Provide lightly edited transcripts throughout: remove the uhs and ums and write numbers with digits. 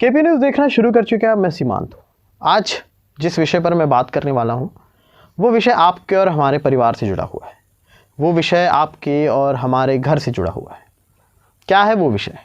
KP news देखना शुरू कर चुके हैं मैं सीमांत। आज जिस विषय पर मैं बात करने वाला हूँ वो विषय आपके और हमारे परिवार से जुड़ा हुआ है। वो विषय आपके और हमारे घर से जुड़ा हुआ है। क्या है वो विषय?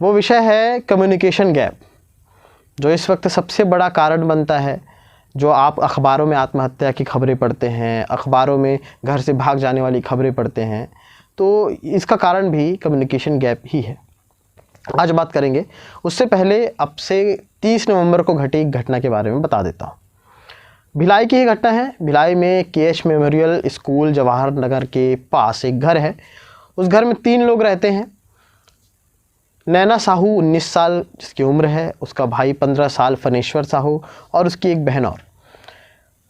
वो विषय है कम्युनिकेशन गैप, जो इस वक्त सबसे बड़ा कारण बनता है। जो आप अखबारों में आत्महत्या की खबरें पढ़ते हैं, अखबारों में घर से भाग जाने वाली खबरें पढ़ते हैं, तो इसका कारण भी कम्युनिकेशन गैप ही है। आज बात करेंगे। उससे पहले अब से 30 नवंबर को घटी एक घटना के बारे में बता देता हूँ। भिलाई की ही घटना है। भिलाई में KH memorial school Jawahar Nagar के पास एक घर है। उस घर में 3 लोग रहते हैं। नैना साहू 19 साल जिसकी उम्र है, उसका भाई 15 साल फनेश्वर साहू और उसकी एक बहन और।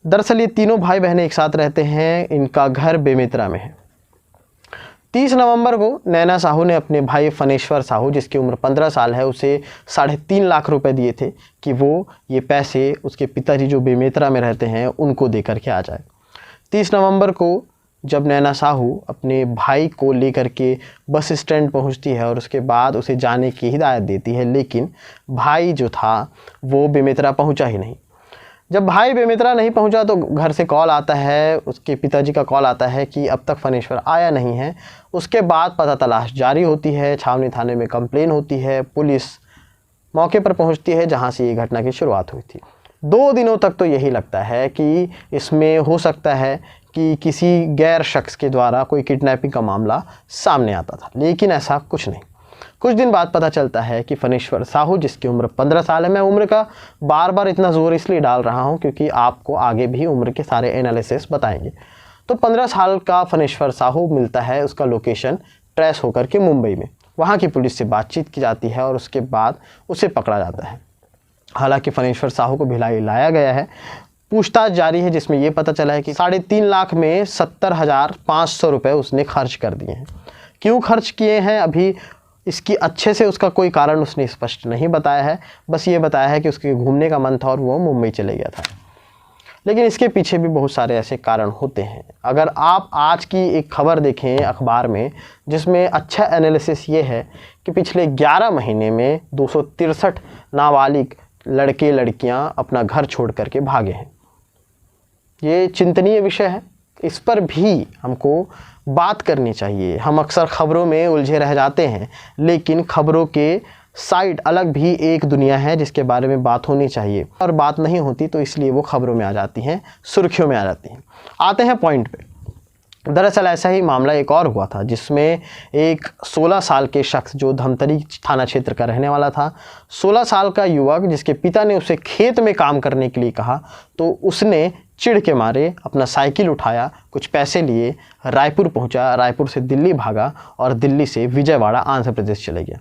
दरअसल ये तीनों भाई बहनें एक साथ रहते हैं। इनका घर बेमेतरा में है। 30 नवंबर को नैना साहू ने अपने भाई फनेश्वर साहू जिसकी उम्र 15 साल है उसे 3.5 लाख रुपए दिए थे कि वो ये पैसे उसके पिताजी जो बेमेतरा में रहते हैं उनको दे करके आ जाए। 30 नवंबर को जब नैना साहू अपने भाई को लेकर के बस स्टैंड पहुंचती है और उसके बाद उसे जाने की हिदायत देती है, लेकिन भाई जो था वो बेमेतरा पहुंचा ही नहीं। जब भाई बेमेतरा नहीं पहुंचा तो घर से कॉल आता है, उसके पिताजी का कॉल आता है कि अब तक फनेश्वर आया नहीं है। उसके बाद पता तलाश जारी होती है, छावनी थाने में कंप्लेन होती है, पुलिस मौके पर पहुंचती है जहां से ये घटना की शुरुआत हुई थी। 2 दिनों तक तो यही लगता है कि इसमें हो सकता है कि किसी गैर शख्स के द्वारा कोई किडनैपिंग का मामला सामने आता था, लेकिन ऐसा कुछ नहीं। कुछ दिन बाद पता चलता है कि फनेश्वर साहू जिसकी उम्र 15 साल है, मैं उम्र का बार बार इतना ज़ोर इसलिए डाल रहा हूं क्योंकि आपको आगे भी उम्र के सारे एनालिसिस बताएंगे। तो 15 साल का फनेश्वर साहू मिलता है, उसका लोकेशन ट्रेस होकर के मुंबई में। वहां की पुलिस से बातचीत की जाती है और उसके बाद उसे पकड़ा जाता है। हालांकि फनेश्वर साहू को भिलाई लाया गया है, पूछताछ जारी है जिसमें यह पता चला है कि 3.5 लाख में 70,500 रुपये उसने खर्च कर दिए हैं। क्यों खर्च किए हैं अभी इसकी अच्छे से उसका कोई कारण उसने स्पष्ट नहीं बताया है। बस ये बताया है कि उसके घूमने का मन था और वो मुंबई चले गया था। लेकिन इसके पीछे भी बहुत सारे ऐसे कारण होते हैं। अगर आप आज की एक खबर देखें अखबार में, जिसमें अच्छा एनालिसिस ये है कि पिछले 11 महीने में 263 नाबालिग लड़के लड़कियां अपना घर छोड़ करके भागे हैं। ये चिंतनीय विषय है। इस पर भी हमको बात करनी चाहिए। हम अक्सर खबरों में उलझे रह जाते हैं, लेकिन खबरों के साइड अलग भी एक दुनिया है जिसके बारे में बात होनी चाहिए, और बात नहीं होती तो इसलिए वो खबरों में आ जाती हैं, सुर्खियों में आ जाती हैं। आते हैं पॉइंट पे। दरअसल ऐसा ही मामला एक और हुआ था जिसमें एक 16 साल के शख्स जो धमतरी थाना क्षेत्र का रहने वाला था, 16 साल का युवक जिसके पिता ने उसे खेत में काम करने के लिए कहा, तो उसने चिढ़ के मारे अपना साइकिल उठाया, कुछ पैसे लिए, रायपुर पहुंचा, रायपुर से दिल्ली भागा और दिल्ली से विजयवाड़ा आंध्र प्रदेश चले गया।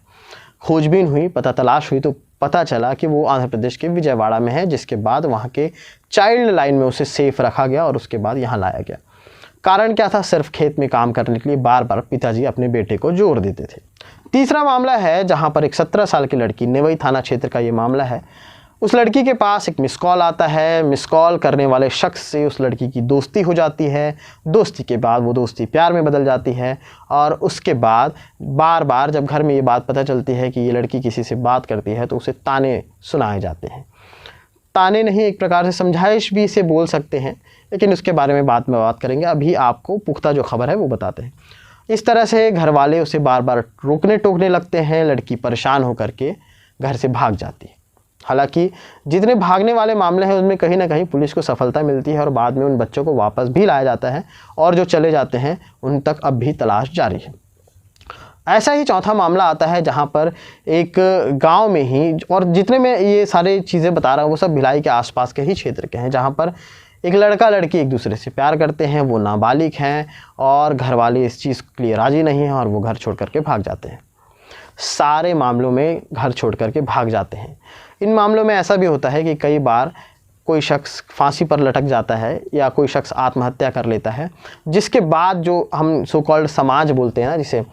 खोजबीन हुई, पता तलाश हुई तो पता चला कि वो आंध्र प्रदेश के विजयवाड़ा में है, जिसके बाद वहाँ के चाइल्ड लाइन में उसे सेफ रखा गया और उसके बाद यहाँ लाया गया। कारण क्या था? सिर्फ खेत में काम करने के लिए बार बार पिताजी अपने बेटे को जोर देते थे। तीसरा मामला है जहाँ पर एक 17 साल की लड़की, नेवई थाना क्षेत्र का ये मामला है। उस लड़की के पास एक मिस कॉल आता है। मिस कॉल करने वाले शख्स से उस लड़की की दोस्ती हो जाती है। दोस्ती के बाद वो दोस्ती प्यार में बदल जाती है और उसके बाद बार बार जब घर में ये बात पता चलती है कि ये लड़की किसी से बात करती है तो उसे ताने सुनाए जाते हैं। ताने नहीं, एक प्रकार से समझाइश भी इसे बोल सकते हैं, लेकिन उसके बारे में बाद में बात करेंगे। अभी आपको पुख्ता जो खबर है वो बताते हैं। इस तरह से घर वाले उसे बार बार रोकने टोकने लगते हैं। लड़की परेशान होकर के घर से भाग जाती है। हालांकि जितने भागने वाले मामले हैं उनमें कहीं ना कहीं पुलिस को सफलता मिलती है और बाद में उन बच्चों को वापस भी लाया जाता है और जो चले जाते हैं उन तक अब भी तलाश जारी है। ऐसा ही चौथा मामला आता है जहां पर एक गांव में ही, और जितने मैं ये सारे चीज़ें बता रहा हूँ वो सब भिलाई के आसपास के ही क्षेत्र के हैं, जहां पर एक लड़का लड़की एक दूसरे से प्यार करते हैं। वो नाबालिग हैं और घर वाले इस चीज़ के लिए राज़ी नहीं हैं और वो घर छोड़ करके भाग जाते हैं। सारे मामलों में घर छोड़ करके भाग जाते हैं। इन मामलों में ऐसा भी होता है कि कई बार कोई शख्स फांसी पर लटक जाता है या कोई शख्स आत्महत्या कर लेता है, जिसके बाद जो हम सो कॉल्ड समाज बोलते हैं ना,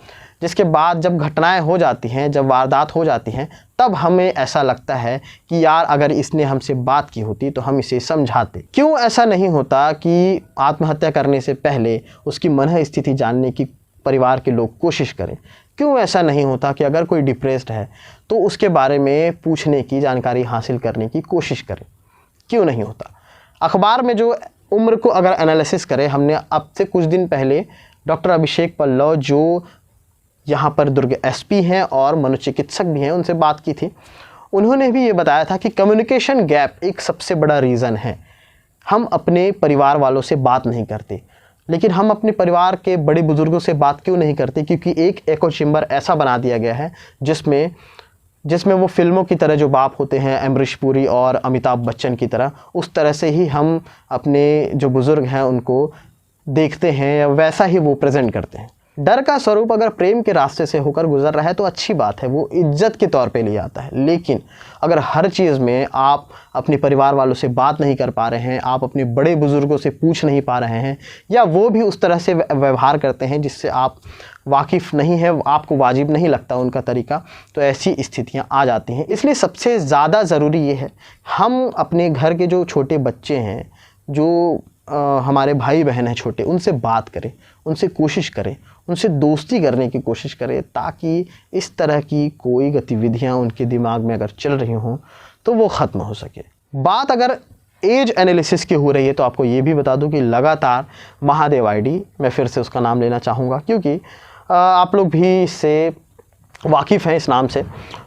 जिसके बाद जब घटनाएं हो जाती हैं, जब वारदात हो जाती हैं, तब हमें ऐसा लगता है कि यार अगर इसने हमसे बात की होती तो हम इसे समझाते। क्यों ऐसा नहीं होता कि आत्महत्या करने से पहले उसकी मनः स्थिति जानने की परिवार के लोग कोशिश करें? क्यों ऐसा नहीं होता कि अगर कोई डिप्रेस्ड है तो उसके बारे में पूछने की, जानकारी हासिल करने की कोशिश करें? क्यों नहीं होता? अखबार में जो उम्र को अगर एनालिसिस करें, हमने अब से कुछ दिन पहले डॉक्टर अभिषेक पल्लव जो यहाँ पर दुर्ग एसपी हैं और मनोचिकित्सक भी हैं, उनसे बात की थी। उन्होंने भी ये बताया था कि कम्युनिकेशन गैप एक सबसे बड़ा रीज़न है। हम अपने परिवार वालों से बात नहीं करते, लेकिन हम अपने परिवार के बड़े बुजुर्गों से बात क्यों नहीं करते? क्योंकि एक एको चेम्बर ऐसा बना दिया गया है जिसमें वो फिल्मों की तरह जो बाप होते हैं, अमरीश पुरी और अमिताभ बच्चन की तरह, उस तरह से ही हम अपने जो बुज़ुर्ग हैं उनको देखते हैं या वैसा ही वो प्रेजेंट करते हैं। डर का स्वरूप अगर प्रेम के रास्ते से होकर गुजर रहा है तो अच्छी बात है, वो इज्जत के तौर पे ले आता है। लेकिन अगर हर चीज़ में आप अपने परिवार वालों से बात नहीं कर पा रहे हैं, आप अपने बड़े बुज़ुर्गों से पूछ नहीं पा रहे हैं, या वो भी उस तरह से व्यवहार करते हैं जिससे आप वाकिफ़ नहीं है, आपको वाजिब नहीं लगता उनका तरीका, तो ऐसी स्थितियां आ जाती हैं। इसलिए सबसे ज़्यादा ज़रूरी ये है हम अपने घर के जो छोटे बच्चे हैं, जो हमारे भाई बहन हैं छोटे, उनसे बात करें, उनसे कोशिश करें, उनसे दोस्ती करने की कोशिश करें, ताकि इस तरह की कोई गतिविधियां उनके दिमाग में अगर चल रही हों तो वो ख़त्म हो सके। बात अगर एज एनालिसिस की हो रही है तो आपको ये भी बता दूं कि लगातार महादेव आईडी, मैं फिर से उसका नाम लेना चाहूँगा क्योंकि आप लोग भी इससे वाकिफ़ हैं इस नाम से,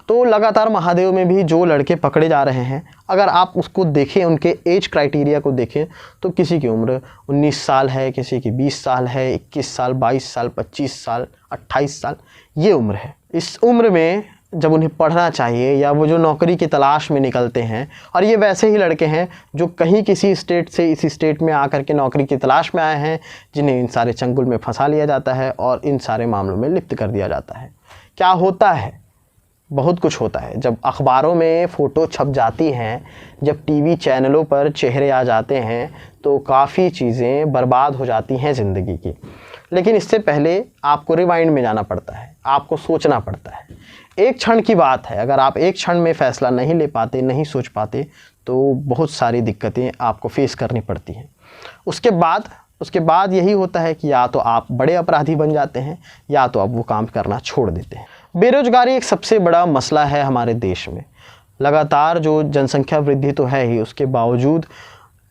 तो लगातार महादेव में भी जो लड़के पकड़े जा रहे हैं, अगर आप उसको देखें, उनके एज क्राइटेरिया को देखें, तो किसी की उम्र 19 साल है, किसी की 20 साल है, 21 साल, 22 साल, 25 साल, 28 साल, ये उम्र है। इस उम्र में जब उन्हें पढ़ना चाहिए या वो जो नौकरी की तलाश में निकलते हैं, और ये वैसे ही लड़के हैं जो कहीं किसी स्टेट से इसी स्टेट में आकर के नौकरी की तलाश में आए हैं, जिन्हें इन सारे चंगुल में फंसा लिया जाता है और इन सारे मामलों में लिप्त कर दिया जाता है। क्या होता है? बहुत कुछ होता है। जब अखबारों में फ़ोटो छप जाती हैं, जब टीवी चैनलों पर चेहरे आ जाते हैं, तो काफ़ी चीज़ें बर्बाद हो जाती हैं ज़िंदगी की। लेकिन इससे पहले आपको रिवाइंड में जाना पड़ता है, आपको सोचना पड़ता है। एक क्षण की बात है, अगर आप एक क्षण में फ़ैसला नहीं ले पाते, नहीं सोच पाते, तो बहुत सारी दिक्कतें आपको फेस करनी पड़ती हैं। उसके बाद यही होता है कि या तो आप बड़े अपराधी बन जाते हैं या तो आप वो काम करना छोड़ देते हैं। बेरोज़गारी एक सबसे बड़ा मसला है हमारे देश में। लगातार जो जनसंख्या वृद्धि तो है ही, उसके बावजूद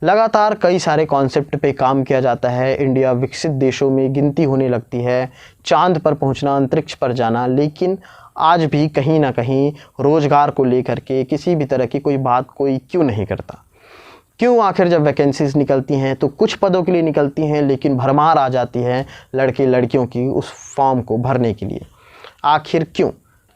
लगातार कई सारे कॉन्सेप्ट पे काम किया जाता है। इंडिया विकसित देशों में गिनती होने लगती है, चांद पर पहुंचना, अंतरिक्ष पर जाना, लेकिन आज भी कहीं ना कहीं रोज़गार को लेकर के किसी भी तरह की कोई बात कोई क्यों नहीं करता? क्यों? आखिर जब वैकेंसीज़ निकलती हैं तो कुछ पदों के लिए निकलती हैं, लेकिन भरमार आ जाती है लड़के लड़कियों की उस फॉर्म को भरने के लिए। आखिर क्यों?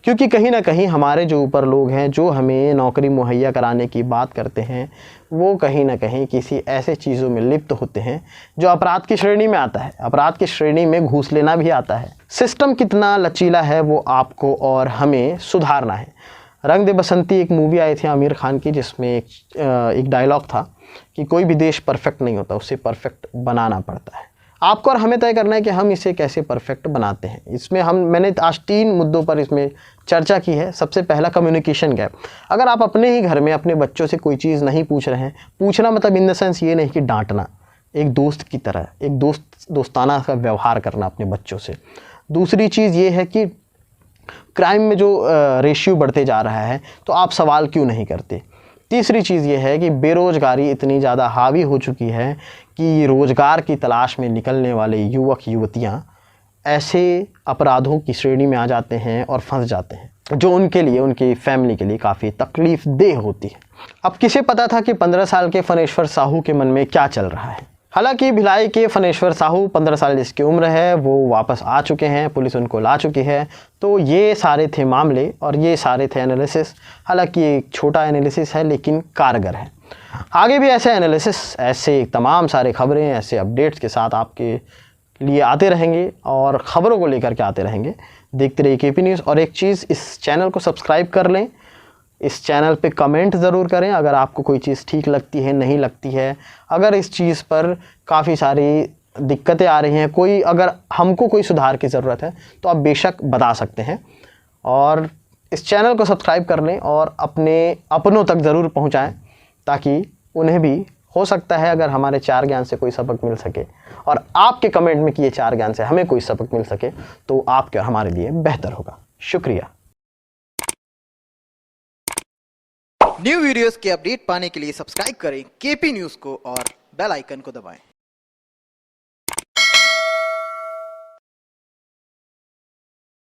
क्योंकि कहीं ना कहीं हमारे जो ऊपर लोग हैं, जो हमें नौकरी मुहैया कराने की बात करते हैं, वो कहीं ना कहीं किसी ऐसे चीज़ों में लिप्त होते हैं जो अपराध की श्रेणी में आता है। अपराध की श्रेणी में घूस लेना भी आता है। सिस्टम कितना लचीला है वो आपको और हमें सुधारना है। रंग दे बसंती एक मूवी आई थी आमिर खान की, जिसमें एक डायलॉग था कि कोई भी देश परफेक्ट नहीं होता, उसे परफेक्ट बनाना पड़ता है। आपको और हमें तय करना है कि हम इसे कैसे परफेक्ट बनाते हैं। इसमें मैंने आज 3 मुद्दों पर इसमें चर्चा की है। सबसे पहला, कम्युनिकेशन गैप। अगर आप अपने ही घर में अपने बच्चों से कोई चीज़ नहीं पूछ रहे हैं, पूछना मतलब इन द सेंस ये नहीं कि डांटना, एक दोस्त की तरह, एक दोस्ताना का व्यवहार करना अपने बच्चों से। दूसरी चीज़ ये है कि क्राइम में जो रेशियो बढ़ते जा रहा है, तो आप सवाल क्यों नहीं करते। तीसरी चीज़ ये है कि बेरोज़गारी इतनी ज़्यादा हावी हो चुकी है कि रोज़गार की तलाश में निकलने वाले युवक युवतियाँ ऐसे अपराधों की श्रेणी में आ जाते हैं और फंस जाते हैं, जो उनके लिए, उनकी फैमिली के लिए काफ़ी तकलीफ़देह होती है। अब किसे पता था कि 15 साल के फनेश्वर साहू के मन में क्या चल रहा है। हालांकि भिलाई के फनेश्वर साहू 15 साल जिसकी उम्र है वो वापस आ चुके हैं, पुलिस उनको ला चुकी है। तो ये सारे थे मामले और ये सारे थे एनालिसिस। हालांकि एक छोटा एनालिसिस है लेकिन कारगर है। आगे भी ऐसे एनालिसिस, ऐसे तमाम सारे खबरें, ऐसे अपडेट्स के साथ आपके लिए आते रहेंगे और ख़बरों को लेकर के आते रहेंगे। देखते रहिए केपी न्यूज़। और एक चीज़, इस चैनल को सब्सक्राइब कर लें, इस चैनल पे कमेंट ज़रूर करें अगर आपको कोई चीज़ ठीक लगती है, नहीं लगती है। अगर इस चीज़ पर काफ़ी सारी दिक्कतें आ रही हैं, अगर हमको कोई सुधार की ज़रूरत है, तो आप बेशक बता सकते हैं। और इस चैनल को सब्सक्राइब कर लें और अपने अपनों तक ज़रूर पहुंचाएं, ताकि उन्हें भी हो सकता है अगर हमारे 4 ज्ञान से कोई सबक मिल सके और आपके कमेंट में किए 4 ज्ञान से हमें कोई सबक मिल सके तो आपके और हमारे लिए बेहतर होगा। शुक्रिया। न्यू वीडियोस के अपडेट पाने के लिए सब्सक्राइब करें केपी न्यूज़ को और बेल आइकन को दबाएं।